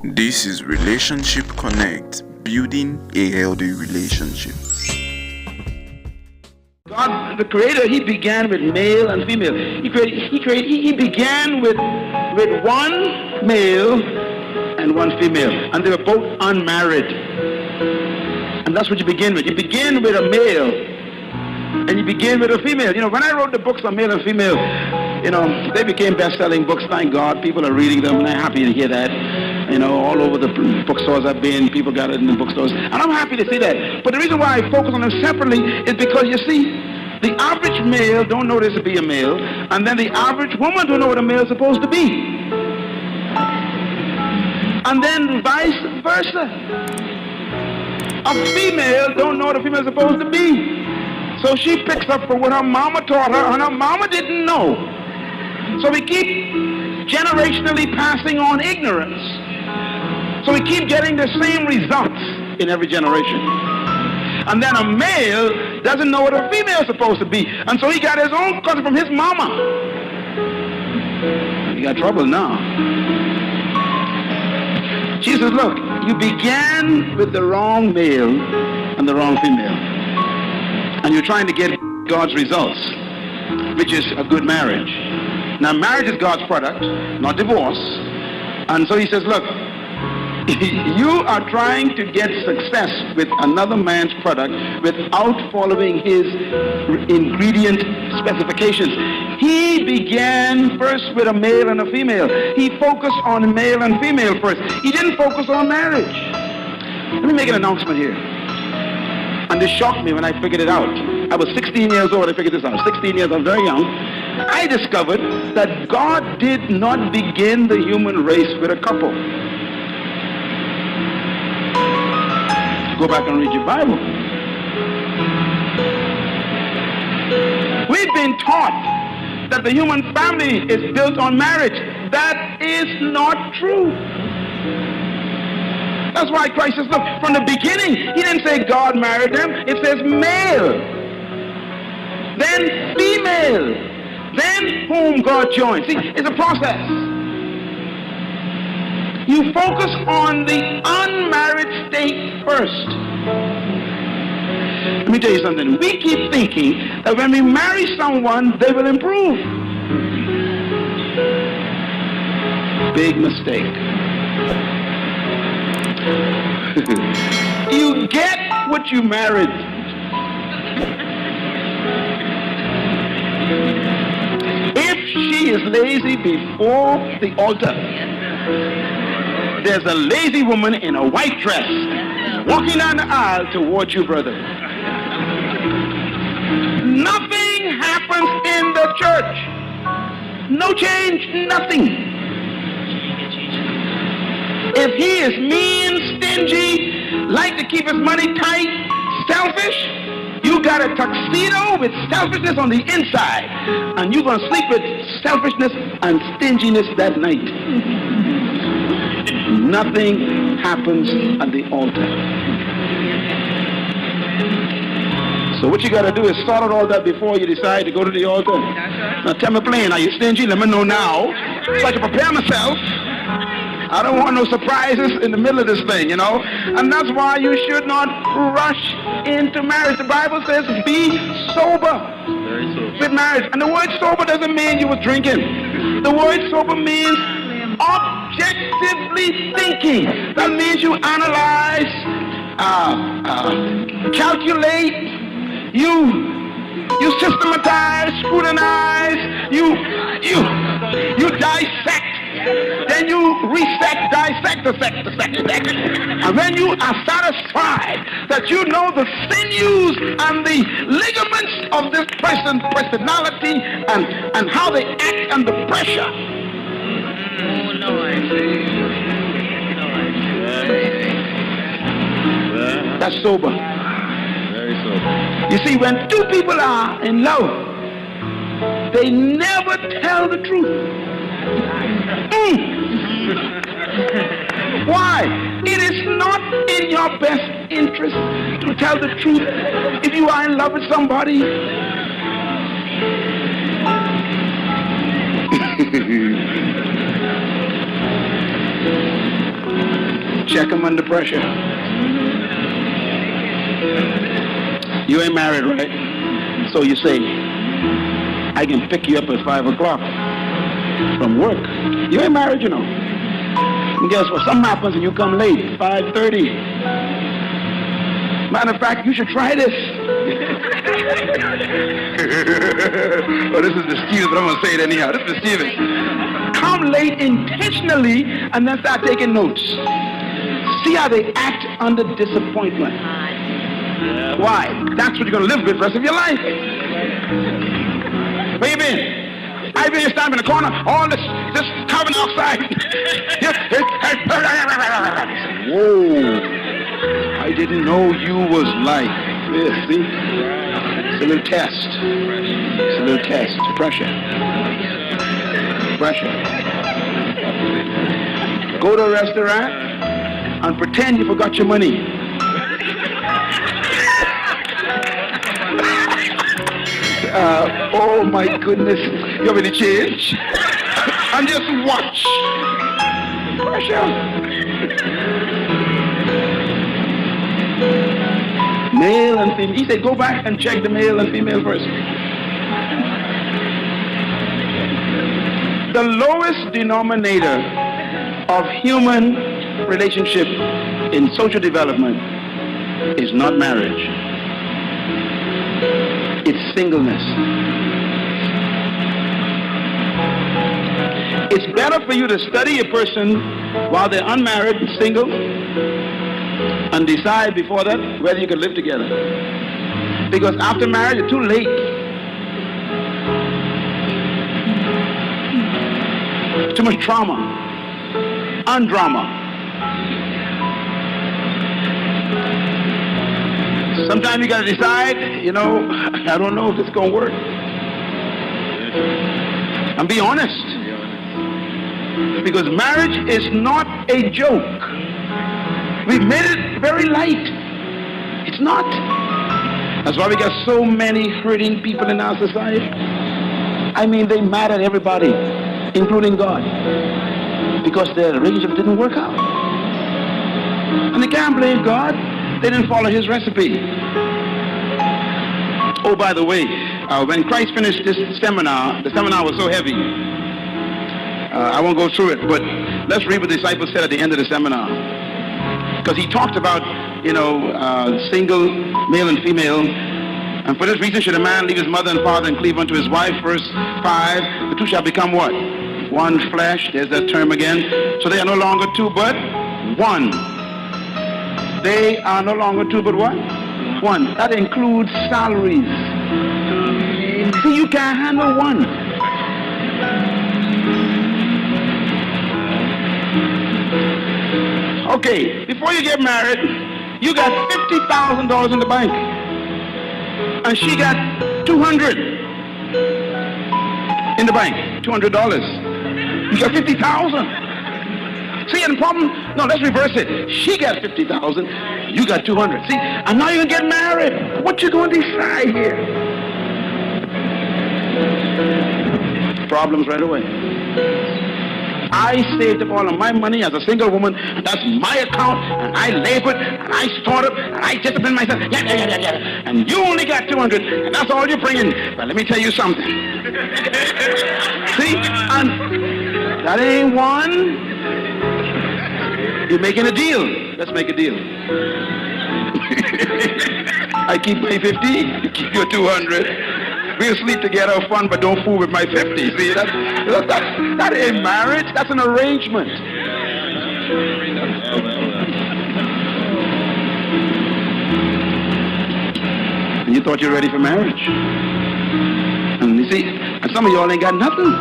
This is Relationship Connect, building a healthy relationship. God, the Creator, He began with male and female. He began with one male and one female, and they were both unmarried. And that's what you begin with. You begin with a male, and you begin with a female. You know, when I wrote the books on male and female, you know, they became best-selling books. Thank God, people are reading them, and I'm happy to hear that. You know, all over the bookstores I've been, people got it in the bookstores, and I'm happy to see that. But the reason why I focus on them separately is because, you see, the average male don't know this to be a male, and then the average woman don't know what a male is supposed to be. And then vice versa. A female don't know what a female is supposed to be. So she picks up from what her mama taught her, and her mama didn't know. So we keep generationally passing on ignorance. So we keep getting the same results in every generation. And then a male doesn't know what a female is supposed to be. And so he got his own cousin from his mama. He got trouble now. She says, look, you began with the wrong male and the wrong female. And you're trying to get God's results, which is a good marriage. Now, marriage is God's product, not divorce. And so he says, look, you are trying to get success with another man's product without following his ingredient specifications. He began first with a male and a female. He focused on male and female first. He didn't focus on marriage. Let me make an announcement here. And this shocked me when I figured it out. I was 16 years old, I figured this out. 16 years, I'm very young. I discovered that God did not begin the human race with a couple. Go back and read your Bible. We've been taught that the human family is built on marriage. That is not true. That's why Christ says, look, from the beginning, he didn't say God married them. It says male, then female, then whom God joined. See, it's a process. You focus on the unmarried state first. Let me tell you something. We keep thinking that when we marry someone, they will improve. Big mistake. You get what you married. If she is lazy before the altar, there's a lazy woman in a white dress walking down the aisle towards you, brother. Nothing happens in the church. No change, nothing. If he is mean, stingy, like to keep his money tight, selfish, you got a tuxedo with selfishness on the inside, and you're going to sleep with selfishness and stinginess that night. Nothing happens at the altar. So what you got to do is sort out all that before you decide to go to the altar. Now tell me plain, are you stingy? Let me know now so I can prepare myself. I don't want no surprises in the middle of this thing, you know. And that's why you should not rush into marriage. The Bible says be sober with marriage. And the word sober doesn't mean you were drinking. The word sober means objectively thinking. That means you analyze, calculate, you systematize, scrutinize, you dissect. Then you dissect. And when you are satisfied that you know the sinews and the ligaments of this person's personality and how they act under pressure. Oh, Lord. That's sober. Very sober. You see, when two people are in love, they never tell the truth. Why? It is not in your best interest to tell the truth if you are in love with somebody. check them under pressure. You ain't married, right? So you say, I can pick you up at 5 o'clock from work. You ain't married, you know. And guess what? Something happens and you come late, 5:30. Matter of fact, you should try this. Oh, this is mischievous, but I'm going to say it anyhow. This is mischievous. Come late intentionally and then start taking notes. See how they act under disappointment. Why? That's what you're going to live with the rest of your life. Where you been? I've been standing in the corner, all this carbon dioxide. Whoa. I didn't know you was like this. See? It's a little test. It's a little test. Pressure. Pressure. Go to a restaurant and pretend you forgot your money. Oh my goodness. You have any change? And just watch. Pressure. Male and female. He said, go back and check the male and female first. The lowest denominator of human relationship in social development is not marriage. It's singleness. It's better for you to study a person while they're unmarried and single and decide before that whether you can live together. Because after marriage, it's too late. Too much trauma and drama. Sometimes you got to decide, I don't know if it's going to work. And be honest. Because marriage is not a joke. We've made it very light. It's not. That's why we got so many hurting people in our society. I mean, they mad at everybody, including God, because their relationship didn't work out. And they can't blame God. They didn't follow his recipe. Oh, by the way, when Christ finished this seminar, the seminar was so heavy. I won't go through it, but let's read what the disciples said at the end of the seminar. Because he talked about, single, male and female. And for this reason should a man leave his mother and father and cleave unto his wife. Verse 5, the two shall become what? One flesh. There's that term again. So they are no longer two, but one. They are no longer two, but what? One. That includes salaries. See, you can't handle one. Okay, before you get married, you got $50,000 in the bank. And she got $200 in the bank. $200. You got $50,000. See, and the problem, no, let's reverse it. She got $50,000, you got $200. See, and now you're going to get married. What you going to decide here? Problems right away. I saved up all of my money as a single woman, and that's my account, and I labored, and I stored up, and I disciplined myself, and you only got $200, and that's all you're bringing. But let me tell you something. See, and that ain't one. You're making a deal. Let's make a deal. I keep my 50, you keep your 200. We'll sleep together, have fun, but don't fool with my 50. See, that ain't marriage. That's an arrangement. And you thought you were ready for marriage. And you see, and some of y'all ain't got nothing.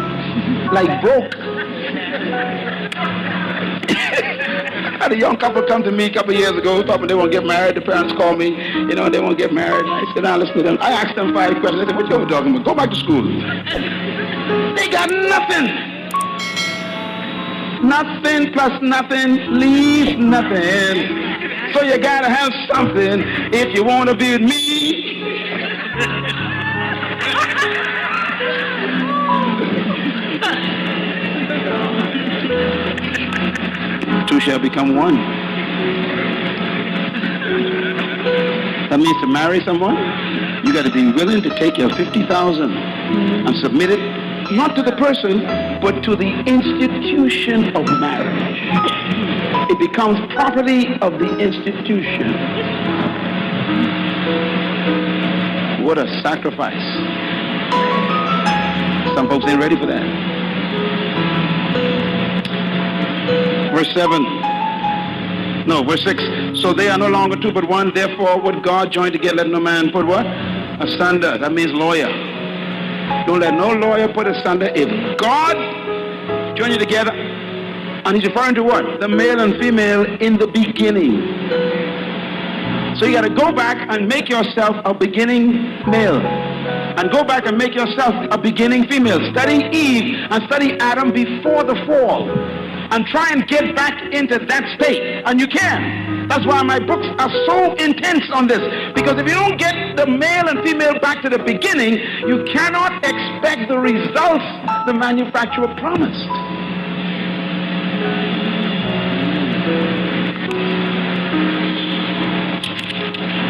Like broke. I had a young couple come to me a couple of years ago, thought they won't get married. The parents called me, they won't get married. I said, now listen to them. I asked them 5 questions. I said, what you talking about? Go back to school. They got nothing. Nothing plus nothing leaves nothing. So you gotta have something if you want to be with me. Two shall become one. That means to marry someone, you got to be willing to take your $50,000 and submit it not to the person, but to the institution of marriage. It becomes property of the institution. What a sacrifice. Some folks ain't ready for that. Verse 6. So they are no longer two but one. Therefore, what God joined together, let no man put what? Asunder. That means lawyer. Don't let no lawyer put asunder. If God joined you together, and he's referring to what? The male and female in the beginning. So you got to go back and make yourself a beginning male. And go back and make yourself a beginning female. Study Eve and study Adam before the fall. And try and get back into that state. And you can. That's why my books are so intense on this. Because if you don't get the male and female back to the beginning, you cannot expect the results the manufacturer promised.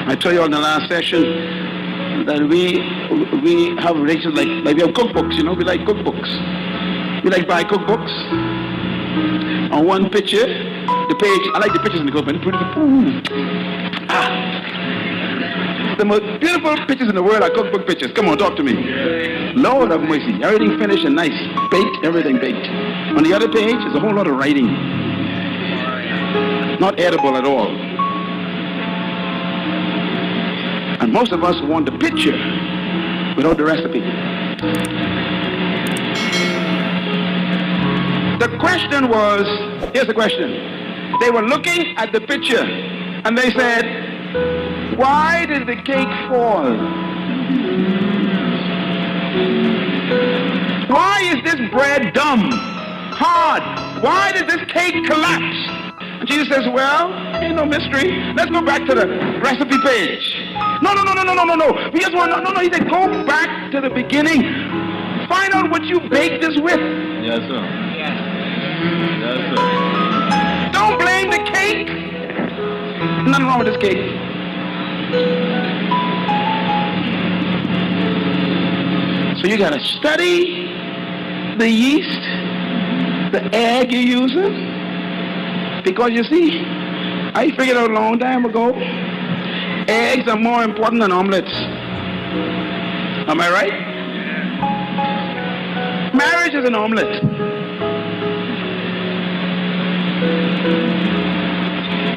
I told you in the last session that we have relationships like we have cookbooks, you know, we like cookbooks. We like buy cookbooks. On one picture, the page, I like the pictures in the cookbook. The most beautiful pictures in the world are cookbook pictures. Come on, talk to me. Lord have mercy. Everything finished and nice. Baked, everything baked. On the other page is a whole lot of writing. Not edible at all. And most of us want the picture without the recipe. The question was, here's the question. They were looking at the picture and they said, why did the cake fall? Why is this bread dumb, hard? Why did this cake collapse? And Jesus says, well, ain't no mystery. Let's go back to the recipe page. No. We just want, no. He said, go back to the beginning. Find out what you baked this with. Yes, sir. Yes, sir. Don't blame the cake. Nothing wrong with this cake. So you got to study the yeast, the egg you're using. Because you see, I figured out a long time ago, eggs are more important than omelets. Am I right? Marriage is an omelet.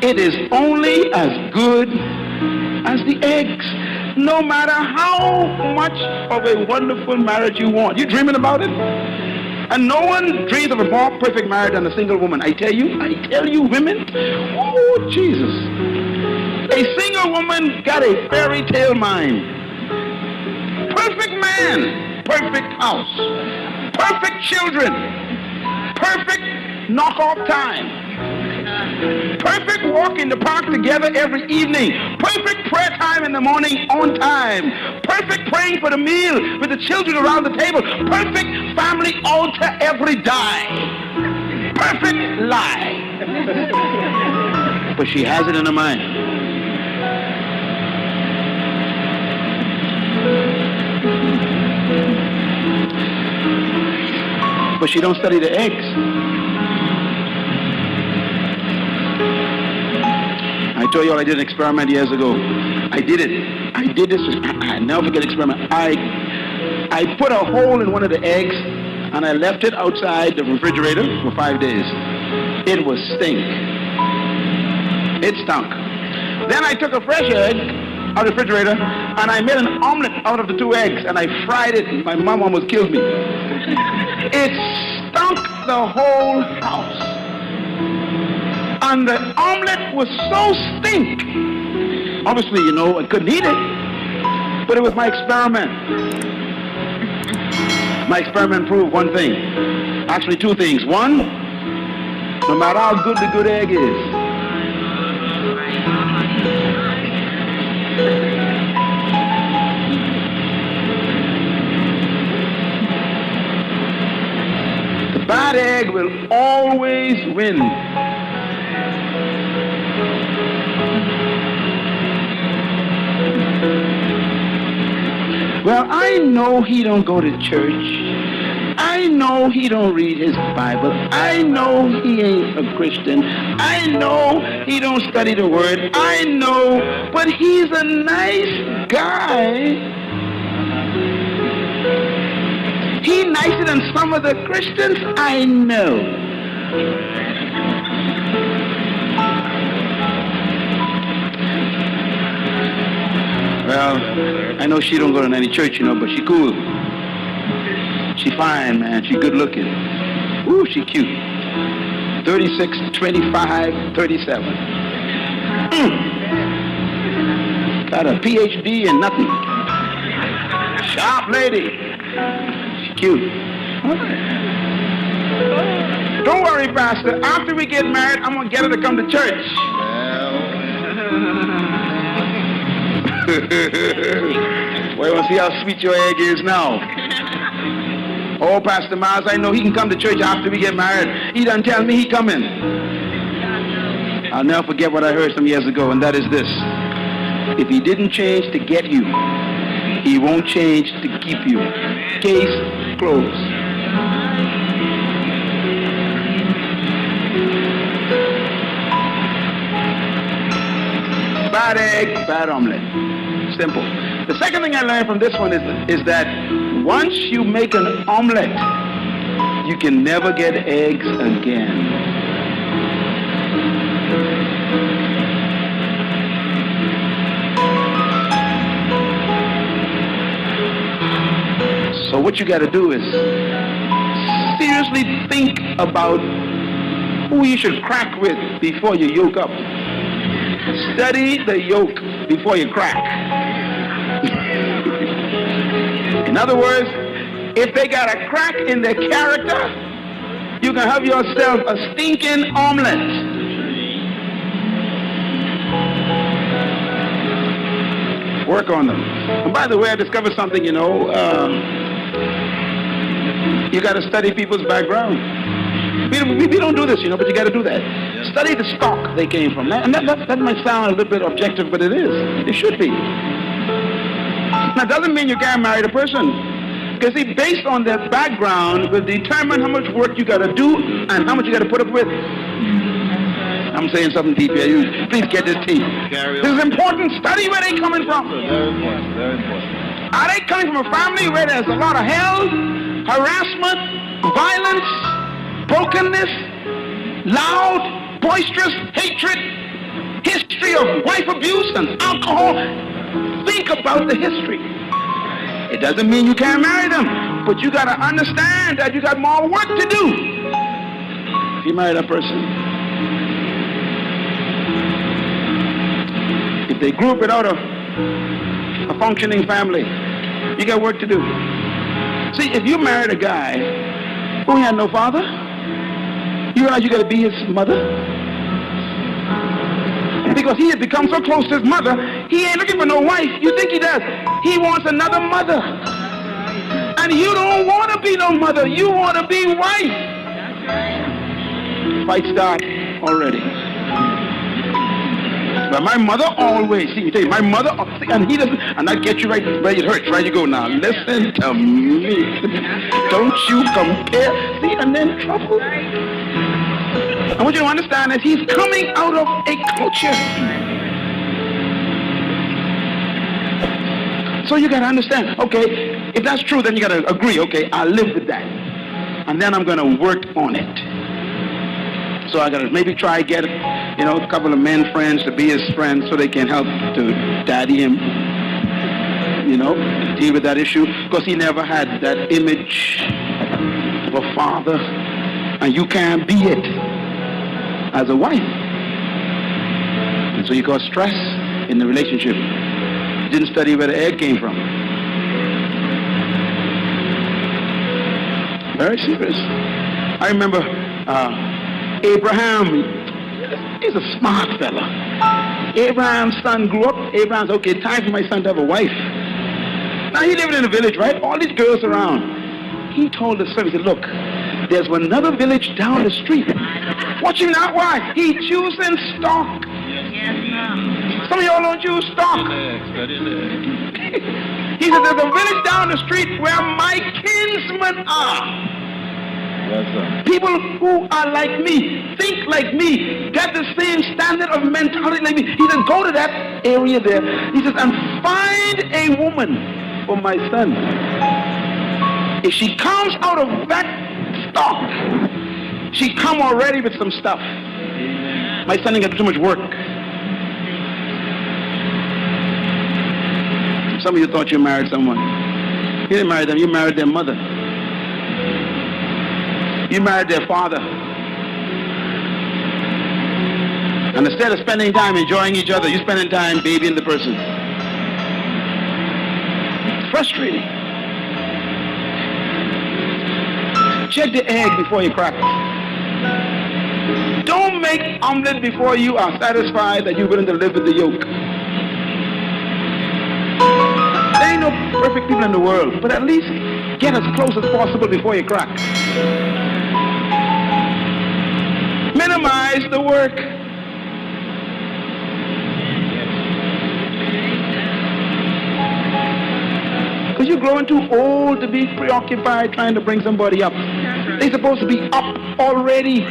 It is only as good as the eggs. No matter how much of a wonderful marriage you want. You dreaming about it? And no one dreams of a more perfect marriage than a single woman. I tell you, women, oh, Jesus. A single woman got a fairy tale mind. Perfect man, perfect house, perfect children, perfect knock-off time, perfect walk in the park together every evening, perfect prayer time in the morning on time, perfect praying for the meal with the children around the table, perfect family altar every day, perfect lie. But she has it in her mind. But she don't study the eggs. I told you all I did an experiment years ago. I did this. I never forget the experiment. I put a hole in one of the eggs and I left it outside the refrigerator for 5 days. It was stink. It stunk. Then I took a fresh egg out of the refrigerator and I made an omelet out of the 2 eggs and I fried it. My mom almost killed me. It stunk the whole house. And the omelet was so stink. Obviously, you know, I couldn't eat it. But it was my experiment. My experiment proved one thing. Actually, 2 things. One, no matter how good the good egg is, the bad egg will always win. Well, I know he don't go to church. I know he don't read his Bible. I know he ain't a Christian. I know he don't study the word. I know, but he's a nice guy. He nicer than some of the Christians I know. Well, I know she don't go to any church, but she cool. She fine, man. She good looking. Ooh, she cute. 36, 25, 37. Got a PhD and nothing. Sharp lady. She cute. All right. Don't worry, Pastor. After we get married, I'm going to get her to come to church. Well, you want to see how sweet your egg is now. Oh, Pastor Myles, I know he can come to church after we get married. He done tell me he coming. I'll never forget what I heard some years ago, and that is this. If he didn't change to get you, he won't change to keep you. Case closed. Bad egg, bad omelet. Simple. The second thing I learned from this one is that once you make an omelet, you can never get eggs again. So what you got to do is seriously think about who you should crack with before you yoke up. Study the yolk before you crack. In other words, if they got a crack in their character, you can have yourself a stinking omelet. Work on them. And by the way, I discovered something, you got to study people's background. We don't do this, but you got to do that. Study the stock they came from. And that might sound a little bit objective, but it is. It should be. Now, doesn't mean you can't marry the person. Because, see, based on their background will determine how much work you got to do and how much you got to put up with. I'm saying something deep here. Please get this deep. This is important. Study where they coming from. Very important. Very important. Are they coming from a family where there's a lot of hell, harassment, violence, brokenness, loud, boisterous hatred, history of wife abuse and alcohol? Think about the history. It doesn't mean you can't marry them, but you got to understand that you got more work to do if you marry that person. If they grew up without a functioning family, you got work to do. See, if you married a guy who had no father, you realize you got to be his mother? Because he had become so close to his mother, he ain't looking for no wife. You think he does? He wants another mother. And you don't want to be no mother. You want to be wife. Fight start already. But my mother always, see, tell you, my mother, and he doesn't, and I get you right where it hurts, right? You go, now listen to me. Don't you compare, see, and then trouble. I want you to understand that he's coming out of a culture. So you got to understand, okay, if that's true, then you got to agree, okay, I'll live with that. And then I'm going to work on it. So I got to maybe try get, a couple of men friends to be his friends so they can help to daddy him, deal with that issue. Because he never had that image of a father. And you can't be it as a wife. And so you got stress in the relationship. You didn't study where the egg came from. Very serious. I remember Abraham, he's a smart fella. Abraham's son grew up. Abraham's, okay, time for my son to have a wife. Now he lived in a village, right? All these girls around. He told the servant, he said, look, there's another village down the street. Watch him now. Why? He choosing stock. Some of y'all don't choose stock. He said, there's a village down the street where my kinsmen are. Yes, sir. People who are like me, think like me, got the same standard of mentality like me. He said, go to that area there. He says, and find a woman for my son. If she comes out of that stock, she come already with some stuff. My son ain't got too much work. Some of you thought you married someone. You didn't marry them, you married their mother. You married their father. And instead of spending time enjoying each other, you're spending time babying the person. It's frustrating. Check the egg before you crack it. Don't make omelet before you are satisfied that you're willing to live with the yolk. There ain't no perfect people in the world, but at least get as close as possible before you crack. Minimize the work. Because you're growing too old to be preoccupied trying to bring somebody up. They're supposed to be up already.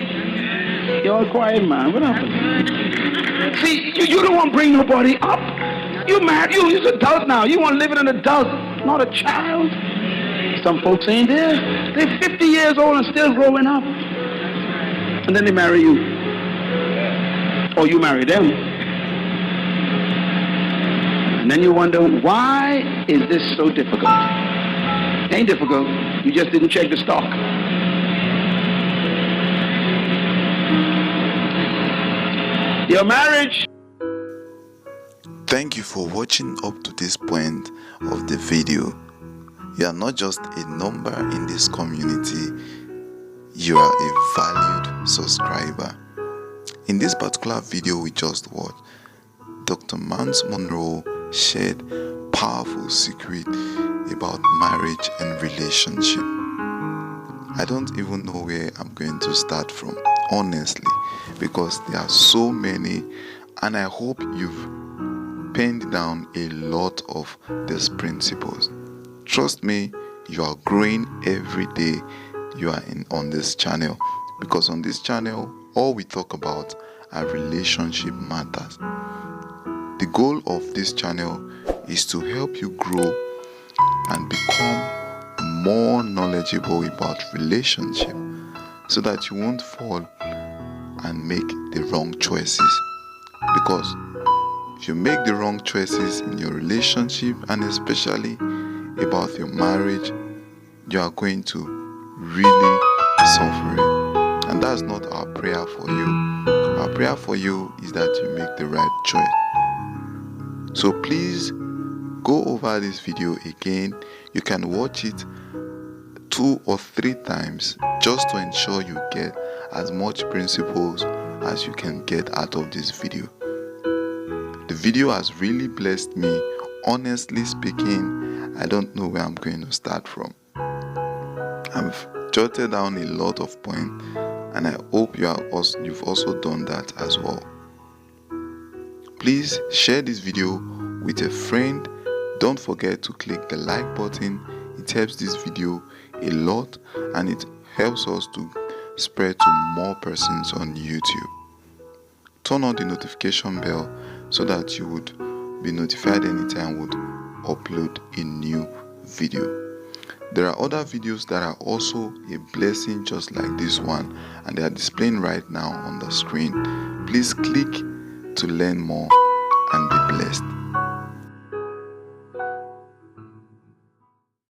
You're all quiet, man. What happened? See, you don't want to bring nobody up. You married, you're an adult now. You want to live with an adult, not a child. Some folks ain't there. They're 50 years old and still growing up. And then they marry you. Or you marry them. And then you wonder, why is this so difficult? It ain't difficult. You just didn't check the stock. Your marriage. Thank you for watching up to this point of the video. You are not just a number in this community, you are a valued subscriber. In this particular video we just watched, Dr. Myles Munroe shared powerful secret about marriage and relationship. I don't even know where I'm going to start from, honestly, because there are so many, and I hope you've penned down a lot of these principles. Trust me, you are growing every day you are on this channel, because on this channel all we talk about are relationship matters. The goal of this channel is to help you grow and become more knowledgeable about relationship, so that you won't fall and make the wrong choices. Because if you make the wrong choices in your relationship, and especially about your marriage, you are going to really suffer it. And that's not our prayer for you. Our prayer for you is that you make the right choice. So please go over this video again. You can watch it 2 or 3 times just to ensure you get as much principles as you can get out of this video. The video has really blessed me. Honestly speaking, I don't know where I'm going to start from. I've jotted down a lot of points, and I hope you've also done that as well. Please share this video with a friend. Don't forget to click the like button. It helps this video a lot, and it helps us to spread to more persons on YouTube. Turn on the notification bell so that you would be notified anytime we would upload a new video. There are other videos that are also a blessing just like this one, and they are displaying right now on the screen. Please click to learn more and be blessed.